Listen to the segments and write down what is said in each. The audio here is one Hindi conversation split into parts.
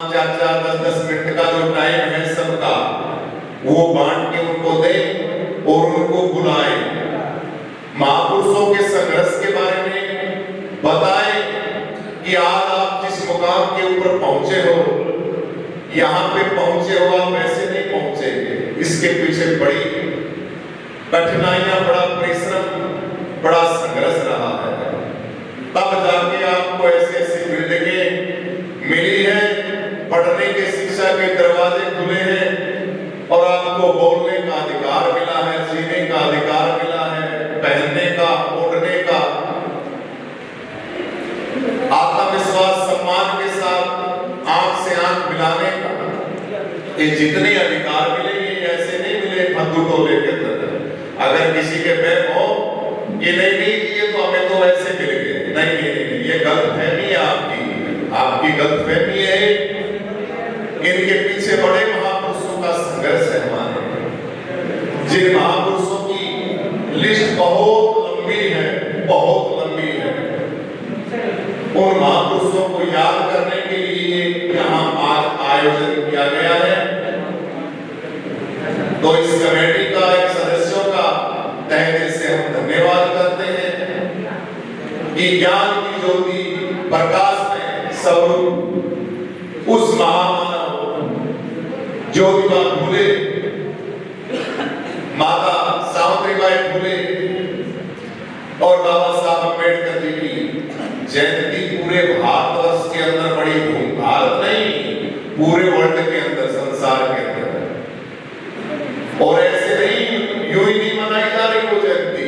4-4 10-10 मिनट का जो टाइम है सबका वो बांट के उनको दें और उनको बुलाएं, महापुरुषों के संघर्ष के बारे में बताएं कि आज आप जिस मुकाम के ऊपर पहुंचे हो, यहाँ पे पहुंचे हो, आप ऐसे नहीं पहुंचे, इसके पीछे बड़ी कठिनाइयां, बड़ा परिश्रम, बड़ा संघर्ष रहा है, तब जाके आपको ऐसे ऐसी बिल्डिंगें मिली है, पढ़ने के शिक्षा के दरवाजे खुले हैं और आपको बोलने का अधिकार मिला है, जीने का अधिकार मिला है, पहनने का, ओढ़ने का, आत्मविश्वास सम्मान के साथ आंख से आंख मिलाने का, ये जितने अधिकार मिले ये ऐसे नहीं मिले फंदू टोले के अंदर। अगर किसी के पैर हो कि नहीं ये तो हमें तो ऐसे मिल गए, नहीं, ये गलतफहमी है आपकी गलतफहमी है। इनके पीछे बड़े महापुरुषों का संघर्ष है हमारे, जिन महापुरुषों की लिस्ट बहुत लंबी है, उन महापुरुषों को याद करने के लिए यहाँ आज आयोजन किया गया है। तो इस कमेटी का, एक सदस्यों का तहे दिल से हम धन्यवाद करते हैं कि ज्ञान की ज्योति प्रकाश में स्वरूप उस महामानव ज्योतिबा फूले, माता सावित्रीबाई फूले और बाबा साहब अम्बेडकर जी की जयंती पूरे भारतवर्ष के अंदर बड़ी धूम, भारत नहीं पूरे वर्ल्ड के अंदर, संसार के अंदर, और ऐसे नहीं यूं ही नहीं मनाई जा रही वो जयंती।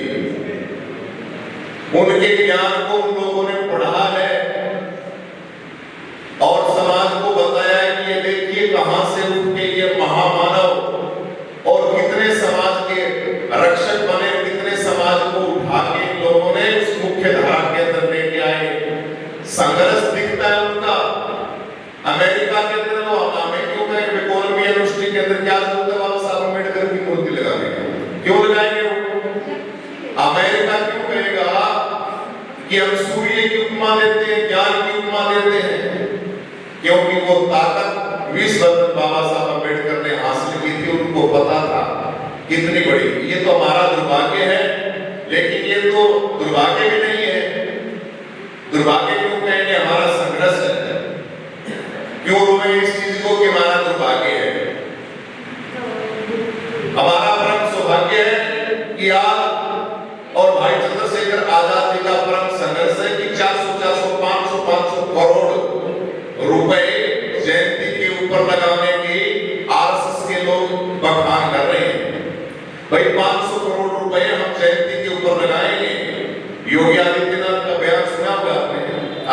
उनके ज्ञान को उन लोगों ने पढ़ा है और समाज को बताया है कि ये देखिए कहां से उठ के ये महामानव और कितने समाज के रक्षक बने, कितने समाज को उठा के इन लोगों ने उस मुख्य धारा के अंदर लेके आए। संघर्ष दिखता है उनका। अमेरिका के अंदर वो हमें क्यों कहेंगे, कोलंबिया यूनिवर्सिटी के अंदर क्या जरूरत है बाबा साहब अम्बेडकर की मूर्ति लगाने की, क्यों लगाएंगे वो? अमेरिका क्यों कहेगा कि हम सूर्य की उपमा देते हैं, ज्ञान की उपमा देते हैं? क्योंकि वो ताकत विश्व रत्न बाबा साहब अम्बेडकर ने हासिल की थी, उनको पता था कितनी बड़ी। ये तो हमारा दुर्भाग्य है, लेकिन ये तो दुर्भाग्य भी नहीं है। दुर्भाग्य क्यों कहेंगे, हमारा संघर्ष है। क्यों रोए इस चीज को कि हमारा दुर्भाग्य है? हमारा परम सौभाग्य है कि आज और भाई चंद्रशेखर आजाद जी का परम संघर्ष है कि 400 500 करोड़ रुपए जयंती के ऊपर लगाने की आरएसएस के लोग बखान कर रहे हैं। भाई 500 करोड़ रुपए हम जयंती के ऊपर लगाएंगे। योगी आदित्यनाथ का बयान सुना होगा आपने,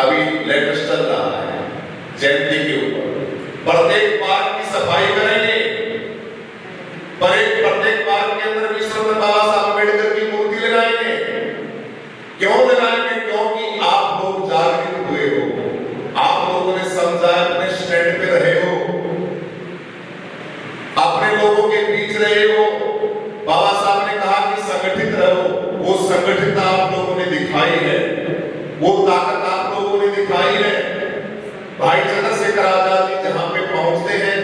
अभी लेटेस्ट चल रहा है जयंती के ऊपर। प्रत्येक पार्क की सफाई करेंगे, प्रत्येक पार्क के अंदर विश्व रत्न बाबा साहब अम्बेडकर की मूर्ति लगाएंगे। क्यों लगाएंगे? क्योंकि आप लोग जागृत हुए हो, आप लोगों ने समझा, अपने स्टैंड पे रहे हो, अपने लोगों के बीच रहे हो। बाबा साहब ने कहा कि संगठित रहो, वो संगठित आप लोगों ने दिखाई है, वो ताकत आप लोगों ने दिखाई है। भाई चंद्रशेखर आजाद जी जहां पे पहुंचते हैं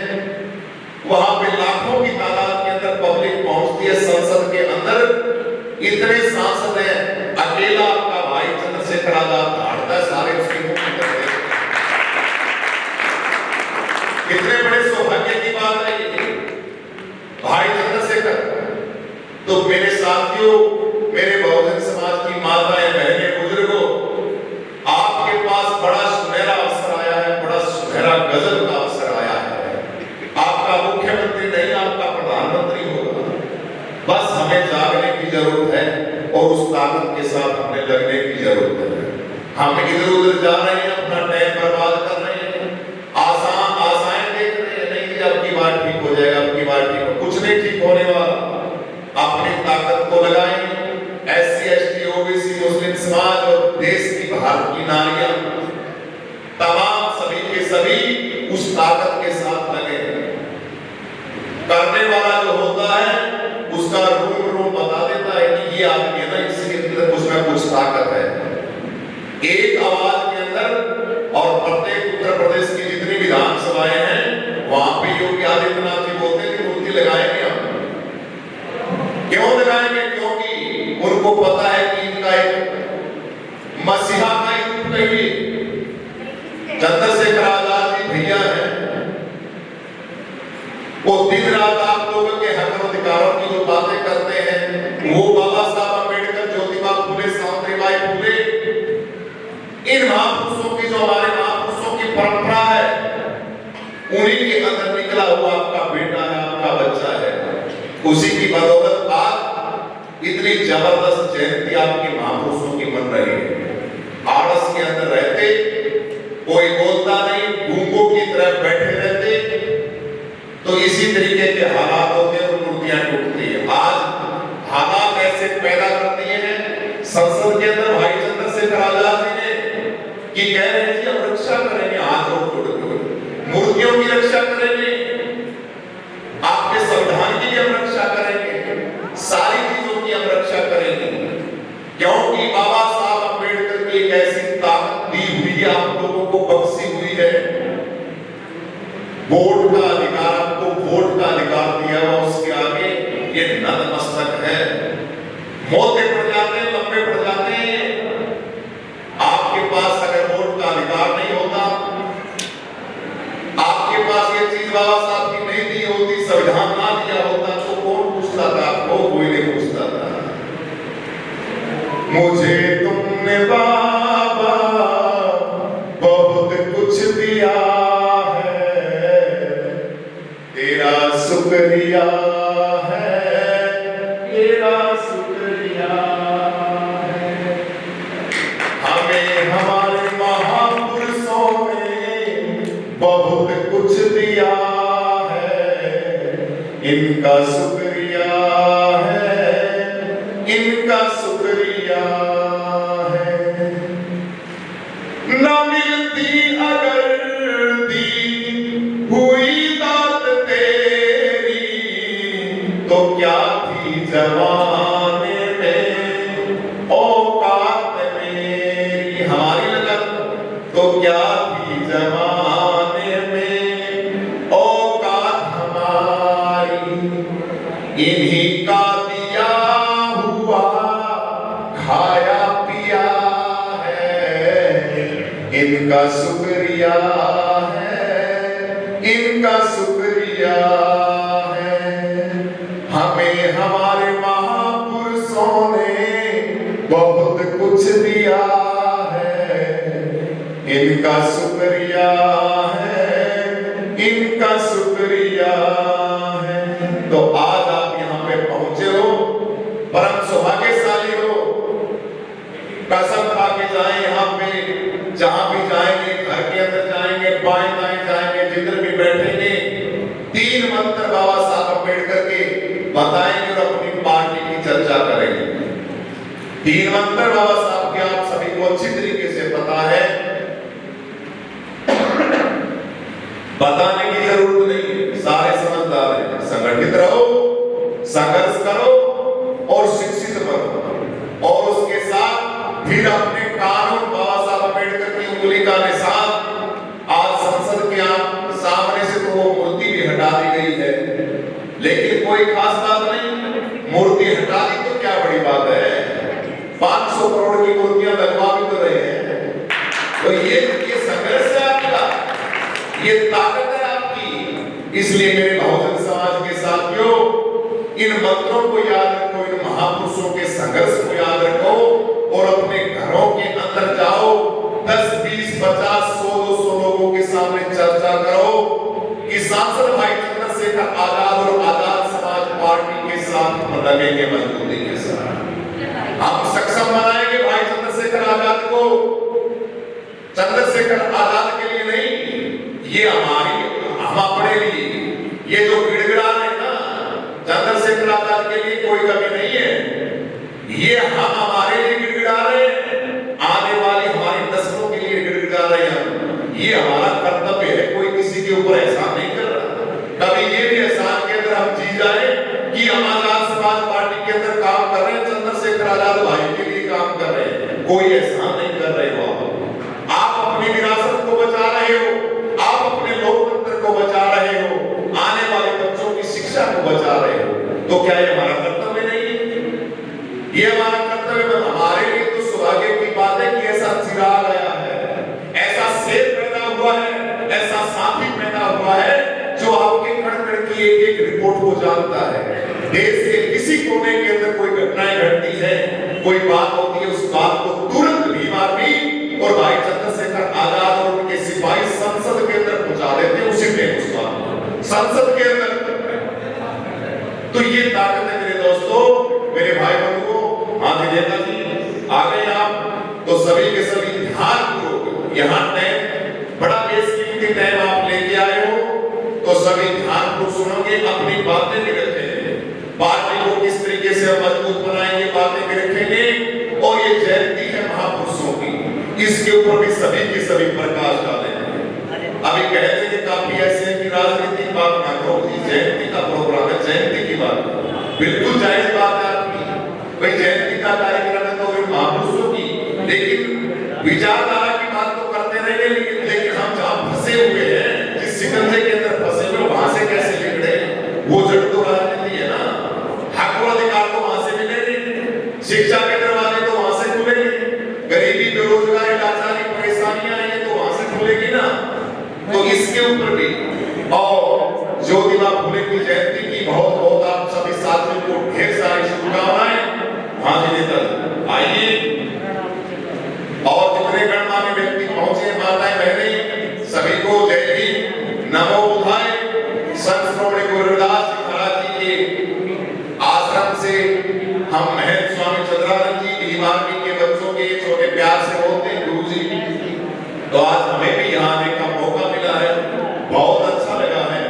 वहां पे लाखों की तादाद के अंदर पब्लिक पहुंचती है। संसद के अंदर इतने सांसद हैं, अकेला आपका भाई चंद्रशेखर आजाद धाड़ता है सारे उसके मुख में। कितने बड़े सौभाग्य की बात है ये, भाई चंद्रशेखर। तो मेरे साथियों, मेरे बहुजन समाज की माताएं, बहनें, बुजुर्गों, आपके पास बड़ा सुनहरा अवसर आया है, बड़ा सुनहरा गजब का अवसर आया है। आपका मुख्यमंत्री नहीं, आपका प्रधानमंत्री होगा। बस हमें जागने की जरूरत है और उस ताकत के साथ हमें लगने की जरूरत है। हम इधर उधर जा रहे हैं, अपना टाइम बर्बाद कर रहे हैं, आशाएं देख रहे हैं, नहीं अब की बार ठीक हो जाएगा, अब की बार ठीक हो, कुछ नहीं ठीक होने वाला। अपनी ताकत को लगाएं। एससी एसटी ओबीसी मुस्लिम समाज और देश की भारत की नारियां, तमाम सभी के सभी उस ताकत के साथ लगे। करने वाला जो होता है उसका रूम रूम बता देता है कि ये आदमी है ना, इसके अंदर कुछ ना कुछ ताकत है। एक आवाज के अंदर, और प्रत्येक उत्तर प्रदेश की जितनी भी विधानसभाएं हैं, वहां पे योगी आदित्यनाथ जी बोलते हैं कि मूर्ति लगाएंगे हम। क्यों लगाएंगे? क्योंकि उनको पता है कि इनका एक मसीहा का ही रूप कहिए चंद्रशेखर आजाद जी भैया हैं, वो दिन रात आप लोगों के हक और अधिकारों की जो बातें करते हैं, वो बाबा साहब अम्बेडकर, ज्योतिबा फुले, सावित्रीबाई फुले, इन महापुरुषों की जो हमारे महापुरुषों की परंपरा है, उन्हीं के अंदर निकला हुआ आपका बेटा है, आपका बच्चा है। उसी की बदौलत आज इतनी जबरदस्त जयंती आपके महापुरुषों की बन रही है। आड़स के अंदर रहते, कोई बोलता नहीं, गूंगों की तरह बैठे रहते, तो इसी तरीके के हालात होते हैं और मूर्तियां टूटती है। आज हालात ऐसे पैदा कर दिए हैं संसद के अंदर भाई चंद्रशेखर आजाद जी ने कि कह रहे हैं कि हम रक्षा करेंगे, हाथ जोड़ जोड़ मूर्तियों की रक्षा करेंगे, आपके संविधान की भी हम रक्षा करेंगे, सारी चीजों की हम रक्षा करेंगे, क्योंकि बाबा साहब अम्बेडकर की एक ऐसी ताकत दी हुई है, आप लोगों को बख्शी हुई है। वोट का अधिकार, आपको वोट का अधिकार दिया हुआ, उसके आगे ये नतमस्तक है। मोटे पड़ जाते हैं, लंबे पड़ जाते हैं। आपके पास अगर वोट का अधिकार नहीं होता, आपके पास ये चीज बाबा साहब की नहीं दी होती, संविधान ना दिया होता, तो कौन पूछता था आपको? कोई नहीं पूछता था। मुझे तुमने बाबा बहुत कुछ दिया है, तेरा शुक्रिया है, तेरा शुक्रिया है। हमें हमारे महापुरुषों ने बहुत कुछ दिया है, इनका शुक्रिया है, इनका शुक्रिया है। न मिलती अगर दी हुई दात तेरी, तो क्या थी जमाने में औकात मेरी। हमारी लगन तो क्या थी जमाने में औकात हमारी, इन्हीं का दिया हुआ खाया पिया है, इनका शुक्रिया है, इनका शुक्रिया है। हमें हमारे महापुरुषों ने बहुत कुछ दिया है, इनका शुक्रिया है, इनका शुक्रिया है। तो आज आप यहाँ पे पहुंचे हो, परम सौभाग्यशाली हो। कसम खा के जाए, यहाँ पे जहां भी जाएंगे, घर के अंदर जाएंगे, बाएं दाएं जाएंगे, जिधर भी बैठेंगे, 3 मंत्र बाबा साहब अम्बेडकर के बताएंगे और अपनी पार्टी की चर्चा करेंगे। 3 मंत्र बाबा साहब के आप सभी को अच्छी तरीके से पता है, बताने की जरूरत नहीं, सारे समझदार हैं। संगठित रहो, संघर्ष करो और शिक्षित बनो, और उसके साथ फिर अपने कानून, बाबा साहब अम्बेडकर की उंगली का निशान आज संसद के सामने से तो वो मूर्ति भी हटा दी गई है, लेकिन कोई खास बात नहीं। मूर्ति हटा दी तो क्या बड़ी बात है, 500 करोड़ की मूर्तियां लगवा भी तो रहे हैं। तो ये संघर्ष है आपका, ये ताकत है आपकी। इसलिए मेरे बहुजन समाज के साथियों, इन मंत्रों को याद रखो, इन महापुरुषों के संघर्ष को याद रखो, और अपने घरों के अंदर जाओ, 10, 20, 50, 100, 200 लोगों के सामने चर्चा करो कि सांसद भाई चंद्रशेखर आजाद और आजाद समाज पार्टी के साथ हम लगेंगे मजबूती के साथ। हम सक्षम बनाएंगे भाई चंद्रशेखर आजाद को। चंद्रशेखर आजाद के लिए नहीं, ये हम अपने लिए, ये जो गिड़गिड़ा रहे ना, चंद्रशेखर आजाद के लिए कोई कमी नहीं है, ये हम हमारे लिए गिड़गिड़ा रहे हैं, आने वाली हमारी नस्लों के लिए गिड़गिड़ा रहे हैं। ये हमारा कर्तव्य है, कोई किसी के ऊपर एहसान नहीं कर रहा। कभी ये भी एहसान के अंदर हम जी जाए कि हम आजाद समाज पार्टी के अंदर काम कर रहे हैं, चंद्रशेखर आजाद भाई के लिए काम कर रहे हैं, कोई एहसान नहीं कर रहे हो। आप अपनी विरासत को बचा रहे हो, आप अपने लोगों तो क्या ये हमारा कर्तव्य नहीं है? ये हमारा कर्तव्य। हमारे लिए तो सौभाग्य की बात है कि ऐसा चिराग आया है, ऐसा सेब पैदा हुआ है, ऐसा साथी पैदा हुआ है जो आपके कण कण की एक एक रिपोर्ट को जानता है। देश के किसी कोने के अंदर कोई घटनाएं घटती है, कोई बात होती है, उस बात को तुरंत भीम आर्मी और भाई चंद्रशेखर आजाद और उनके सिपाही संसद के अंदर पहुंचा देते हैं उसी टाइम उस बात संसद के अंदर। तो ये ताकत है मेरे दोस्तों, मेरे भाई बंधुओं। हाँ नेता जी आ गए आप, तो सभी के सभी ध्यानपूर्वक यहाँ टाइम बड़ा बेसकीमती टाइम आप लेके आए हो, तो सभी ध्यानपूर्वक सुनोगे, अपनी बातें भी रखेंगे, पार्टी को किस तरीके से मजबूत बनाएंगे बातें भी रखेंगे। और ये जयंती है महापुरुषों की, इसके ऊपर भी सभी के सभी प्रकाश डालेंगे। अभी कहते हैं कि काफी ऐसे हैं कि राजनीति बात ना करो, जयंती का प्रोग्राम है, जयंती की बात बिल्कुल जायज बात है आपकी, भाई जयंती का कार्यक्रम है तो फिर महापुरुषों की, लेकिन विचारधारा की बात तो करते रहेंगे। लेकिन हम जहाँ फंसे हुए हैं, जिस शिकंजे के अंदर फंसे हुए, वहां से कैसे निकले? वो जड़ तो राजनीति है ना। हक और अधिकार तो वहां से मिलेंगे, शिक्षा के दरवाजे तो वहां से खुलेंगे, गरीबी बेरोजगारी लाचारी परेशानियां हैं तो वहां से खुलेगी ना। तो इसके ऊपर भी और ज्योतिबा फुले की जयंती की बहुत बहुत आप सभी साथियों को ढेर सारी शुभकामनाएं। हाँ जी नेता आइए, और जितने गणमान्य व्यक्ति पहुंचे, माताएं बहनें, सभी को जय हिंद, नमो बुद्धाय। संत श्रोमणी गुरु रविदास जी महाराज जी के आश्रम से हम महंत स्वामी चंद्रानंद जी भीम आर्मी के बच्चों के छोटे प्यार से बोलते हैं गुरु जी। तो आज हमें भी यहाँ आने का मौका मिला है, बहुत अच्छा लगा है।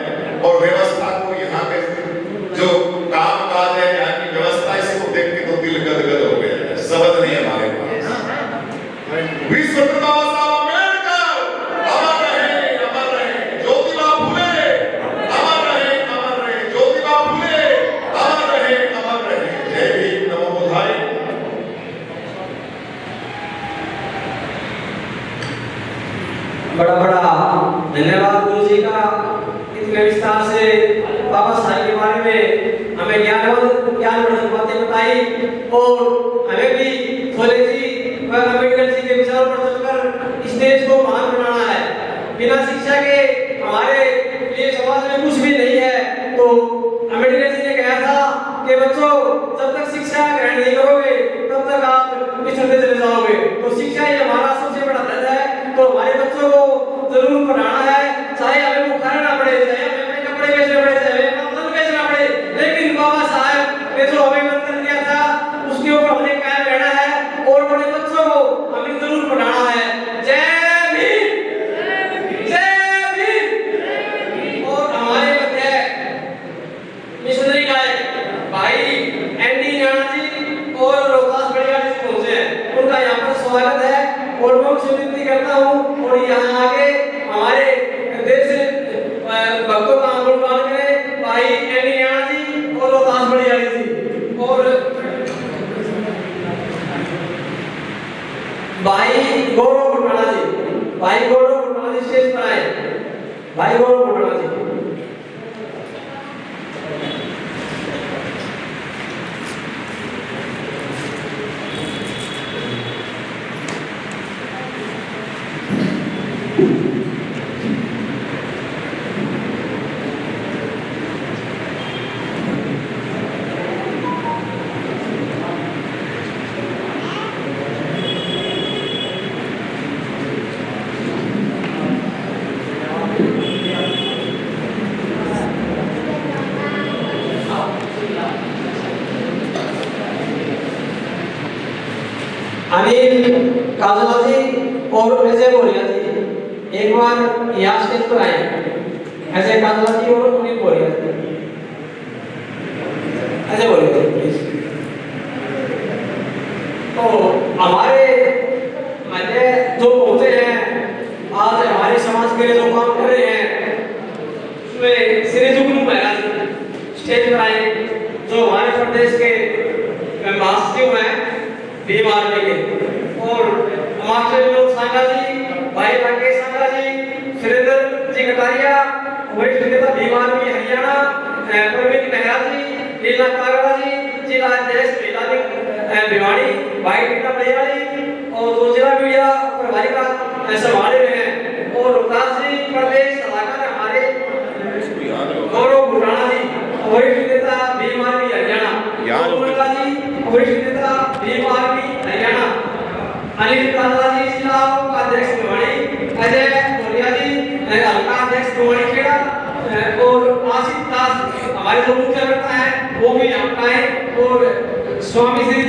और व्यवस्था को यहाँ के जो काम काज है, यहाँ की व्यवस्था, इसको देख के तो दिल गदगद हो गया है। शब्द नहीं हमारे पास। विश्व बाबा साहब अम्बेडकर अमर रहे, ज्योतिबा फुले अमर रहे, ज्योतिबा फुले अमर रहे। जय भीम, नमो बुद्धाय। बड़ा बड़ा धन्यवाद गुरु जी का, इतने विस्तार से बाबा साहब के बारे में हमें ज्ञानवर्धक बातें बताई, और हमें भी फुले जी व अम्बेडकर जी के विचारों पर चलकर इस देश को महान बनाना है। बिना शिक्षा के हमारे लिए समाज में कुछ भी नहीं है। तो अम्बेडकर जी ने कहा था कि बच्चों, जब तक शिक्षा ग्रहण नहीं करोगे तब तक आप पिछड़ते चले जाओगे। तो शिक्षा ही हमारा सबसे बड़ा धन है। तो हमारे बच्चों को जरूर पढ़ाना है, चाहे हमें वो खाना ना पड़े, चाहे हमें कपड़े बेचने पड़े, चाहे हमें धन बेचना पड़े, लेकिन बाबा साहब ने जो हमें मंत्र दिया था उसके ऊपर हमें कायम रहना है और अपने बच्चों को हमें जरूर पढ़ाना है। जय भीम, जय भीम। और हमारे मध्य मिशनरी गायक भाई एनडी राणा जी और रोहतास बड़िया जी पहुंचे हैं, उनका यहाँ पर स्वागत है। और मैं उनसे विनती करता हूँ, और यहाँ आगे हमारे देश भक्तों का आंदोलन करें भाई एनडी राणा जी और रोहतास बड़िया जी, और भाई गौरव भुटाना जी, भाई गौरव भुटाना जी स्टेज पर आए, भाई गौरव भुटाना जी। अनिल काजला जी और अजय बोरिया जी एक बार यहाँ स्टेज पर आए। अजय काजला जी और अनिल बोरिया जी, अजय बोरिया जी प्लीज। तो हमारे मैंने जो पहुंचे हैं आज हमारे समाज के लिए जो काम कर रहे हैं, उसमें श्री जुगनू महाराज स्टेज पर आए, जो हमारे प्रदेश के महासचिव हैं भीम आर्मी के, और मास्टर विनोद सांगा जी, भाई राकेश सांगा जी, सुरेंद्र जी कटारिया, वरिष्ठ नेता भीम आर्मी हरियाणा, प्रवीण मेहरा जी, लीला कागड़ा जी जिला अध्यक्ष महिला भिवाड़ी भाई टीका बलियाड़ी और दो जिला मीडिया प्रभारी का संभाले हुए हैं और रोहतास जी प्रदेश सलाहकार हमारे गौरव भुटाना जी वरिष्ठ नेता भीम आर्मी हरियाणा मुल्ला जी वरिष्ठ नेता भीम आर्मी हरियाणा अनिल काला जी जिला अध्यक्ष भिवाड़ी अजय कोरिया जी हल्का अध्यक्ष भिवाड़ी खेड़ा और आशीष दास हमारे जो मुख्य वक्ता है वो भी यहाँ का है और स्वामी श्री